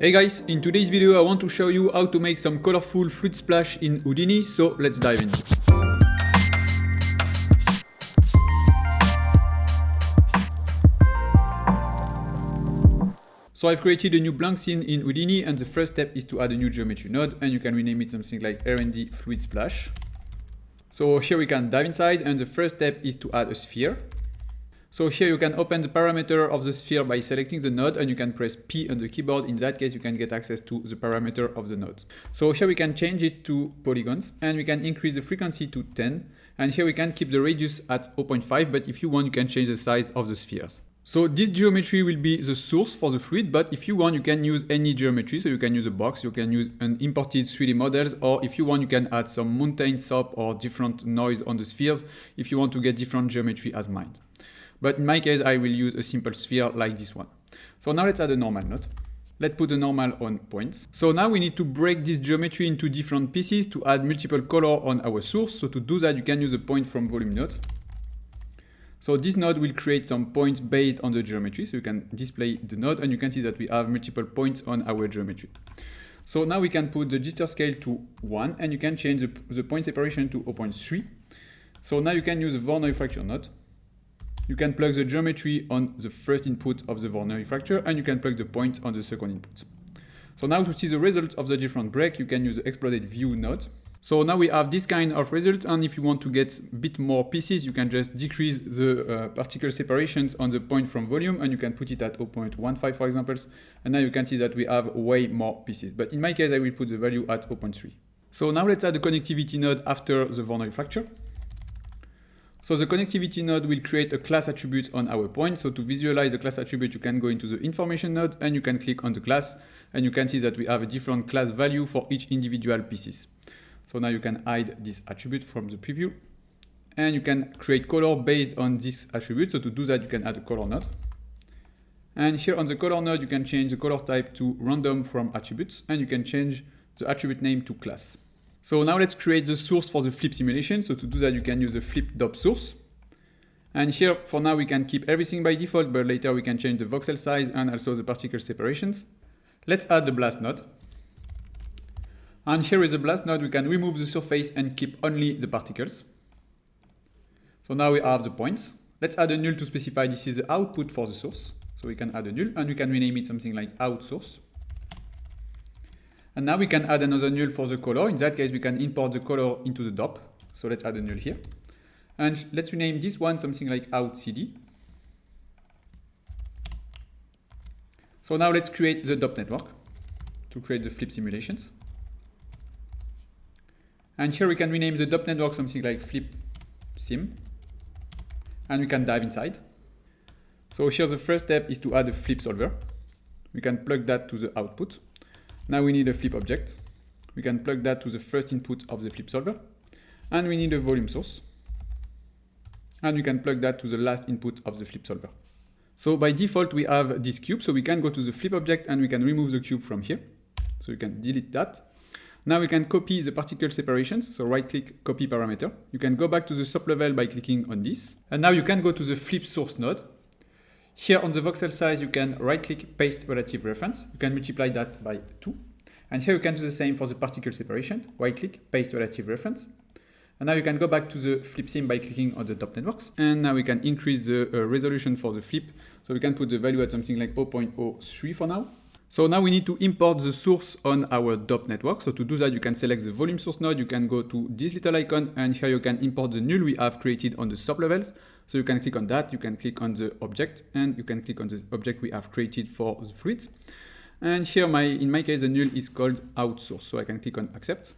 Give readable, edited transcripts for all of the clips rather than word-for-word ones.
Hey guys, in today's video I want to show you how to make some colorful fluid splash in Houdini, so let's dive in. So I've created a new blank scene in Houdini, and the first step is to add a new geometry node, and you can rename it something like R&D fluid splash. So here we can dive inside, and the first step is to add a sphere. So here you can open the parameter of the sphere by selecting the node, and you can press P on the keyboard. In that case, you can get access to the parameter of the node. So here we can change it to polygons, and we can increase the frequency to 10. And here we can keep the radius at 0.5, but if you want, you can change the size of the spheres. So this geometry will be the source for the fluid, but if you want, you can use any geometry. So you can use a box, you can use an imported 3D models, or if you want, you can add some mountain soap or different noise on the spheres if you want to get different geometry as mine. But in my case, I will use a simple sphere like this one. So now let's add a normal node. Let's put the normal on points. So now we need to break this geometry into different pieces to add multiple color on our source. So to do that, you can use a point from volume node. So this node will create some points based on the geometry. So you can display the node, and you can see that we have multiple points on our geometry. So now we can put the jitter scale to 1, and you can change the point separation to 0.3. So now you can use a Voronoi fracture node. You can plug the geometry on the first input of the Voronoi fracture, and you can plug the points on the second input. So now to see the results of the different break, you can use the exploded view node. So now we have this kind of result, and if you want to get a bit more pieces, you can just decrease the particle separations on the point from volume, and you can put it at 0.15 for example, and now you can see that we have way more pieces. But in my case, I will put the value at 0.3. So now let's add the connectivity node after the Voronoi fracture. So the connectivity node will create a class attribute on our point. So to visualize the class attribute, you can go into the information node, and you can click on the class, and you can see that we have a different class value for each individual pieces. So now you can hide this attribute from the preview, and you can create color based on this attribute. So to do that, you can add a color node. And here on the color node, you can change the color type to random from attributes, and you can change the attribute name to class. So now let's create the source for the flip simulation. So to do that, you can use the flip.source. And here, for now, we can keep everything by default, but later we can change the voxel size and also the particle separations. Let's add the blast node. And here is the blast node. We can remove the surface and keep only the particles. So now we have the points. Let's add a null to specify this is the output for the source. So we can add a null, and we can rename it something like out source. And now we can add another null for the color. In that case, we can import the color into the DOP. So let's add a null here. And let's rename this one something like out CD. So now let's create the DOP network to create the flip simulations. And here we can rename the DOP network something like flip sim. And we can dive inside. So here the first step is to add a flip solver. We can plug that to the output. Now we need a flip object. We can plug that to the first input of the flip solver. And we need a volume source. And we can plug that to the last input of the flip solver. So by default, we have this cube. So we can go to the flip object, and we can remove the cube from here. So you can delete that. Now we can copy the particle separations. So right click, copy parameter. You can go back to the sublevel by clicking on this. And now you can go to the flip source node. Here on the voxel size, you can right-click, paste relative reference. You can multiply that by 2. And here you can do the same for the particle separation. Right-click, paste relative reference. And now you can go back to the flip sim by clicking on the DOP networks. And now we can increase the resolution for the flip. So we can put the value at something like 0.03 for now. So now we need to import the source on our DOP network. So to do that, you can select the volume source node. You can go to this little icon, and here you can import the null we have created on the sublevels. So you can click on that. You can click on the object, and you can click on the object we have created for the fluids. And here, in my case, the null is called out source. So I can click on accept.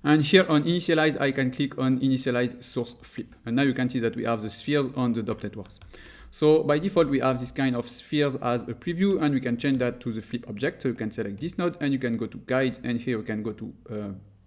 And here on initialize, I can click on initialize source flip. And now you can see that we have the spheres on the DOP networks. So by default, we have this kind of spheres as a preview, and we can change that to the flip object. So you can select this node, and you can go to guide, and here you can go to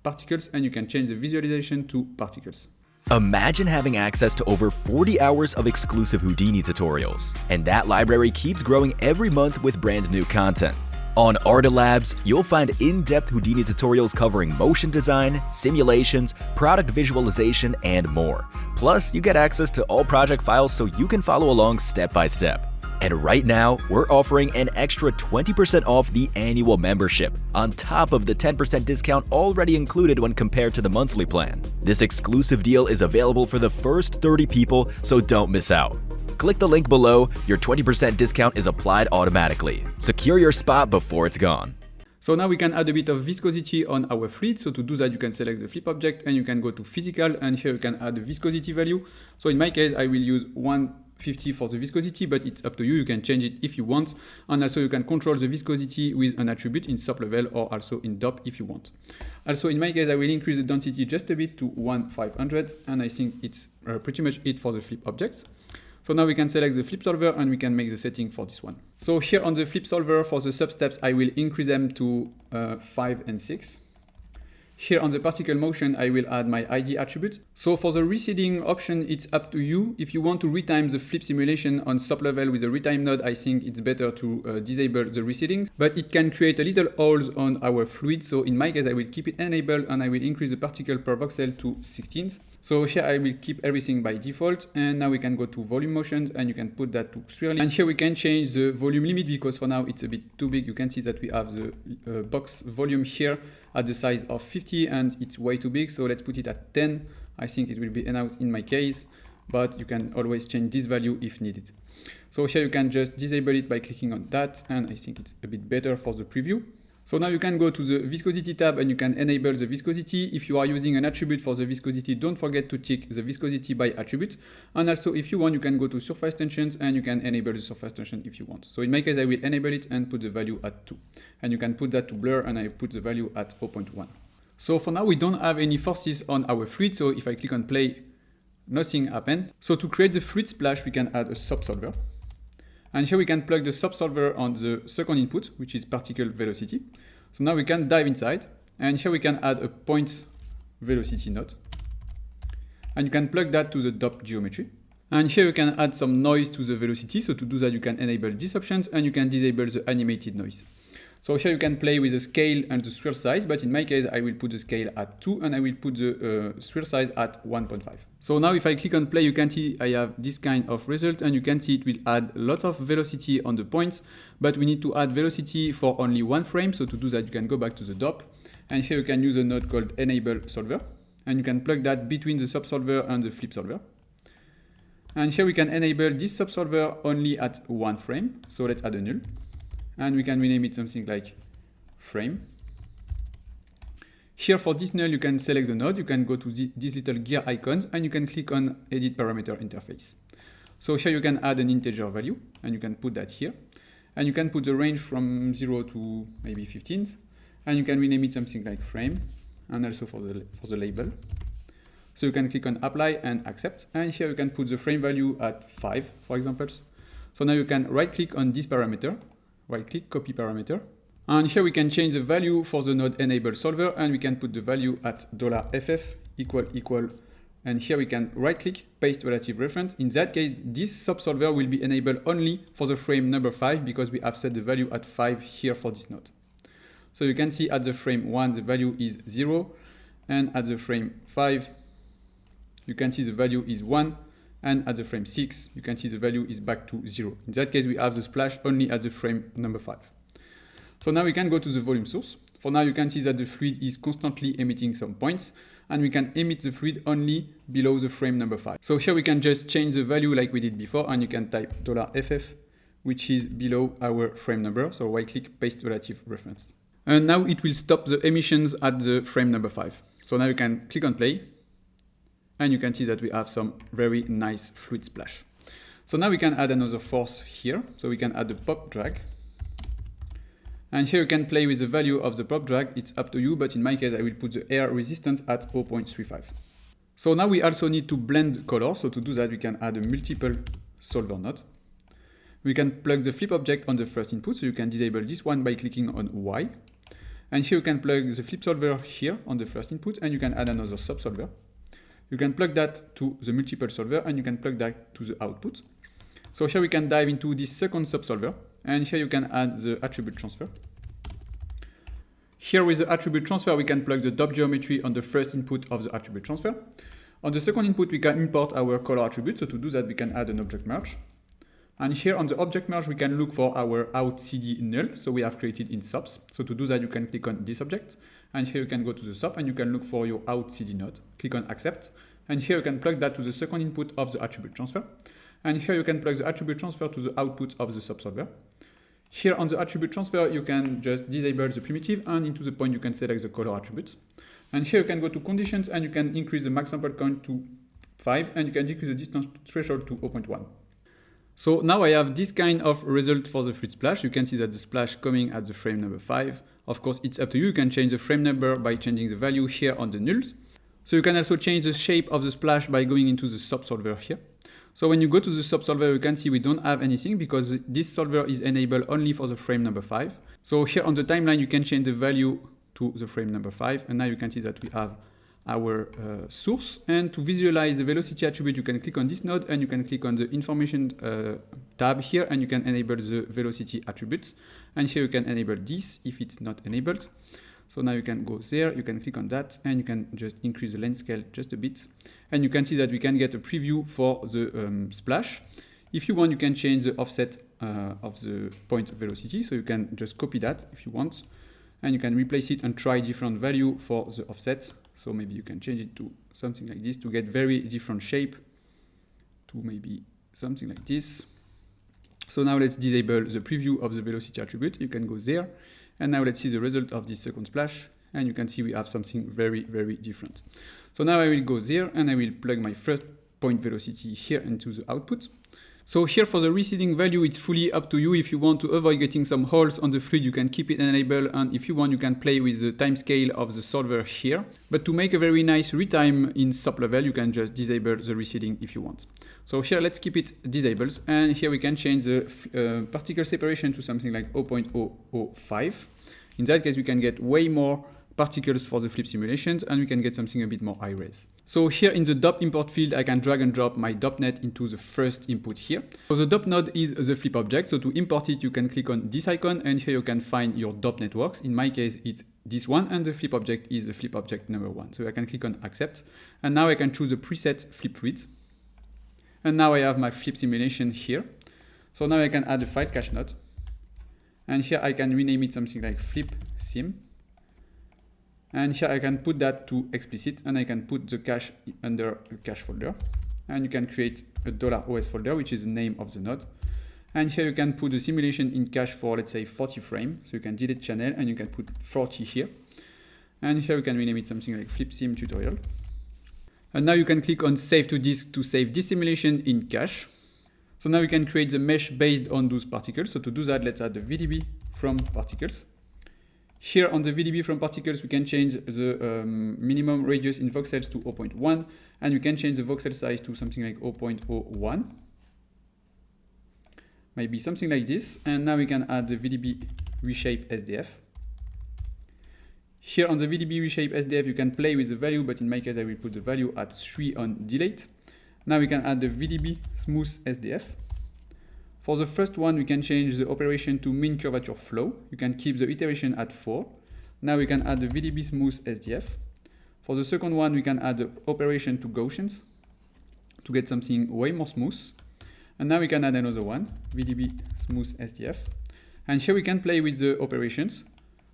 particles, and you can change the visualization to particles. Imagine having access to over 40 hours of exclusive Houdini tutorials, and that library keeps growing every month with brand new content. On Artilabs, you'll find in-depth Houdini tutorials covering motion design, simulations, product visualization, and more. Plus, you get access to all project files so you can follow along step by step. And right now, we're offering an extra 20% off the annual membership, on top of the 10% discount already included when compared to the monthly plan. This exclusive deal is available for the first 30 people, so don't miss out. Click the link below, your 20% discount is applied automatically. Secure your spot before it's gone. So now we can add a bit of viscosity on our fluid. So to do that, you can select the flip object and you can go to physical, and here you can add the viscosity value. So in my case, I will use 150 for the viscosity, but it's up to you. You can change it if you want. And also you can control the viscosity with an attribute in sub level or also in DOP if you want. Also in my case, I will increase the density just a bit to 1/500, and I think it's pretty much it for the flip objects. So now we can select the flip solver and we can make the setting for this one. So here on the flip solver for the substeps, I will increase them to 5 and 6. Here on the particle motion, I will add my ID attributes. So for the receding option, it's up to you. If you want to retime the flip simulation on sub level with a retime node, I think it's better to disable the receding, but it can create a little holes on our fluid. So in my case, I will keep it enabled and I will increase the particle per voxel to 16. So here I will keep everything by default, and now we can go to volume motions and you can put that to swirling. And here we can change the volume limit because for now it's a bit too big. You can see that we have the box volume here at the size of 50 and it's way too big. So let's put it at 10. I think it will be enough in my case, but you can always change this value if needed. So here you can just disable it by clicking on that, and I think it's a bit better for the preview. So now you can go to the viscosity tab and you can enable the viscosity. If you are using an attribute for the viscosity, don't forget to tick the viscosity by attribute. And also if you want, you can go to surface tensions and you can enable the surface tension if you want. So in my case, I will enable it and put the value at 2. And you can put that to blur, and I put the value at 0.1. So for now, we don't have any forces on our fluid. So if I click on play, nothing happened. So to create the fluid splash, we can add a subsolver. And here we can plug the subsolver on the second input, which is particle velocity. So now we can dive inside, and here we can add a point velocity node. And you can plug that to the DOP geometry. And here you can add some noise to the velocity. So to do that, you can enable these options and you can disable the animated noise. So here you can play with the scale and the swirl size, but in my case, I will put the scale at 2 and I will put the swirl size at 1.5. So now if I click on play, you can see I have this kind of result, and you can see it will add lots of velocity on the points, but we need to add velocity for only one frame. So to do that, you can go back to the DOP, and here you can use a node called enable solver, and you can plug that between the subsolver and the flip solver. And here we can enable this subsolver only at one frame. So let's add a null. And we can rename it something like frame. Here for this null, you can select the node, you can go to these little gear icons, and you can click on edit parameter interface. So here you can add an integer value, and you can put that here. And you can put the range from 0 to maybe 15, and you can rename it something like frame, and also for the label. So you can click on apply and accept, and here you can put the frame value at 5, for example. So now you can right click on this parameter, right click, copy parameter. And here we can change the value for the node enable solver, and we can put the value at $ff equal, and here we can right click, paste relative reference. In that case, this subsolver will be enabled only for the frame number 5 because we have set the value at 5 here for this node. So you can see at the frame 1, the value is 0, and at the frame 5, you can see the value is 1. And at the frame 6, you can see the value is back to 0. In that case, we have the splash only at the frame number 5. So now we can go to the volume source. For now, you can see that the fluid is constantly emitting some points, and we can emit the fluid only below the frame number 5. So here we can just change the value like we did before, and you can type $ff, which is below our frame number. So right click, paste relative reference. And now it will stop the emissions at the frame number 5. So now you can click on play, and you can see that we have some very nice fluid splash. So now we can add another force here. So we can add the pop drag. And here you can play with the value of the pop drag. It's up to you, but in my case, I will put the air resistance at 0.35. So now we also need to blend color. So to do that, we can add a multiple solver node. We can plug the flip object on the first input. So you can disable this one by clicking on Y. And here you can plug the flip solver here on the first input, and you can add another subsolver. You can plug that to the multiple solver, and you can plug that to the output. So here we can dive into this second subsolver, and here you can add the attribute transfer. Here with the attribute transfer, we can plug the DOP geometry on the first input of the attribute transfer. On the second input, we can import our color attribute. So to do that, we can add an object merge. And here on the object merge, we can look for our out CD null. So we have created in SOPs. So to do that, you can click on this object. And here you can go to the SOP and you can look for your out CD node. Click on accept. And here you can plug that to the second input of the attribute transfer. And here you can plug the attribute transfer to the output of the SOP solver. Here on the attribute transfer, you can just disable the primitive, and into the point you can select the color attribute. And here you can go to conditions and you can increase the max sample count to 5 and you can decrease the distance threshold to 0.1. So now I have this kind of result for the fluid splash. You can see that the splash coming at the frame number 5. Of course, it's up to you. You can change the frame number by changing the value here on the nulls. So you can also change the shape of the splash by going into the SOP solver here. So when you go to the SOP solver, you can see we don't have anything because this solver is enabled only for the frame number 5. So here on the timeline, you can change the value to the frame number 5. And now you can see that we have our source. And to visualize the velocity attribute, you can click on this node and you can click on the information tab here and you can enable the velocity attributes. And here you can enable this if it's not enabled. So now you can go there, you can click on that and you can just increase the length scale just a bit. And you can see that we can get a preview for the splash. If you want, you can change the offset of the point velocity. So you can just copy that if you want. And you can replace it and try different value for the offset. So maybe you can change it to something like this to get very different shape to maybe something like this. So now let's disable the preview of the velocity attribute. You can go there. And now let's see the result of this second splash. And you can see we have something very, very different. So now I will go there and I will plug my first point velocity here into the output. So here for the receding value, it's fully up to you. If you want to avoid getting some holes on the fluid, you can keep it enabled. And if you want, you can play with the time scale of the solver here. But to make a very nice retime in SOP level, you can just disable the receding if you want. So here, let's keep it disabled. And here we can change the particle separation to something like 0.005. In that case, we can get way more particles for the flip simulations and we can get something a bit more high res. So here in the DOP import field, I can drag and drop my DOP net into the first input here. So the DOP node is the flip object. So to import it, you can click on this icon and here you can find your DOP networks. In my case, it's this one and the flip object is the flip object number 1. So I can click on accept and now I can choose a preset flip fluid. And now I have my flip simulation here. So now I can add a file cache node. And here I can rename it something like flip sim. And here I can put that to explicit and I can put the cache under a cache folder. And you can create a $OS folder, which is the name of the node. And here you can put the simulation in cache for, let's say, 40 frames. So you can delete channel and you can put 40 here. And here you can rename it something like flip sim tutorial. And now you can click on save to disk to save this simulation in cache. So now we can create the mesh based on those particles. So to do that, let's add the VDB from particles. Here on the VDB from particles, we can change the minimum radius in voxels to 0.1, and you can change the voxel size to something like 0.01. Maybe something like this. And now we can add the VDB reshape SDF. Here on the VDB reshape SDF, you can play with the value, but in my case, I will put the value at 3 on delete. Now we can add the VDB smooth SDF. For the first one, we can change the operation to mean curvature flow. You can keep the iteration at 4. Now we can add the VDB smooth SDF. For the second one, we can add the operation to Gaussians to get something way more smooth. And now we can add another one, VDB smooth SDF. And here we can play with the operations.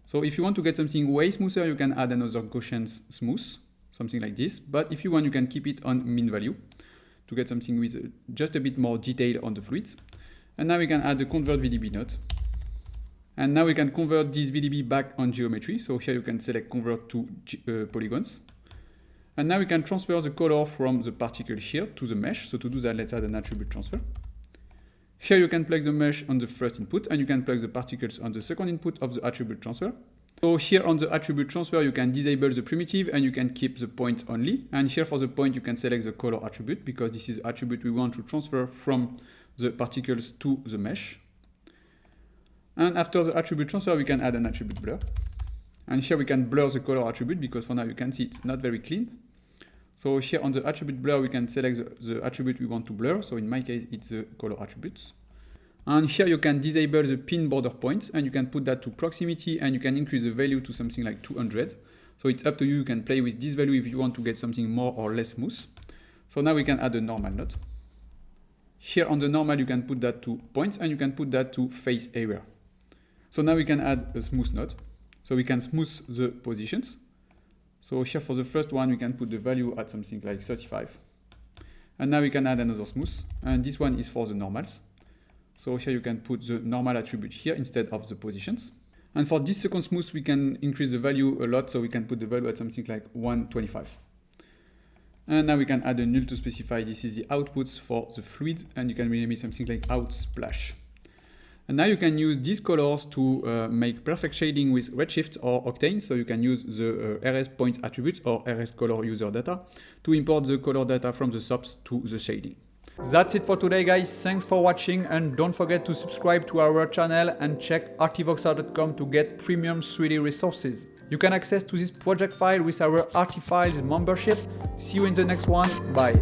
So if you want to get something way smoother, you can add another Gaussian smooth, something like this. But if you want, you can keep it on mean value to get something with just a bit more detail on the fluids. And now we can add the convert VDB node. And now we can convert this VDB back on geometry. So here you can select convert to polygons. And now we can transfer the color from the particle here to the mesh. So to do that, let's add an attribute transfer. Here you can plug the mesh on the first input and you can plug the particles on the second input of the attribute transfer. So here on the attribute transfer, you can disable the primitive and you can keep the points only. And here for the point, you can select the color attribute because this is the attribute we want to transfer from the particles to the mesh. And after the attribute transfer, we can add an attribute blur. And here we can blur the color attribute because for now you can see it's not very clean. So here on the attribute blur, we can select the attribute we want to blur. So in my case, it's the color attributes. And here you can disable the pin border points and you can put that to proximity and you can increase the value to something like 200. So it's up to you. You can play with this value if you want to get something more or less smooth. So now we can add a normal node. Here on the normal, you can put that to points and you can put that to face area. So now we can add a smooth node. So we can smooth the positions. So here for the first one, we can put the value at something like 35. And now we can add another smooth. And this one is for the normals. So here you can put the normal attribute here instead of the positions. And for this second smooth, we can increase the value a lot. So we can put the value at something like 125. And now we can add a null to specify this is the outputs for the fluid. And you can rename it something like out splash. And now you can use these colors to make perfect shading with Redshift or Octane. So you can use the RS point attributes or RS color user data to import the color data from the SOPs to the shading. That's it for today, guys. Thanks for watching, and don't forget to subscribe to our channel and check artivoxa.com to get premium 3D resources. You can access to this project file with our Artifiles membership. See you in the next one. Bye.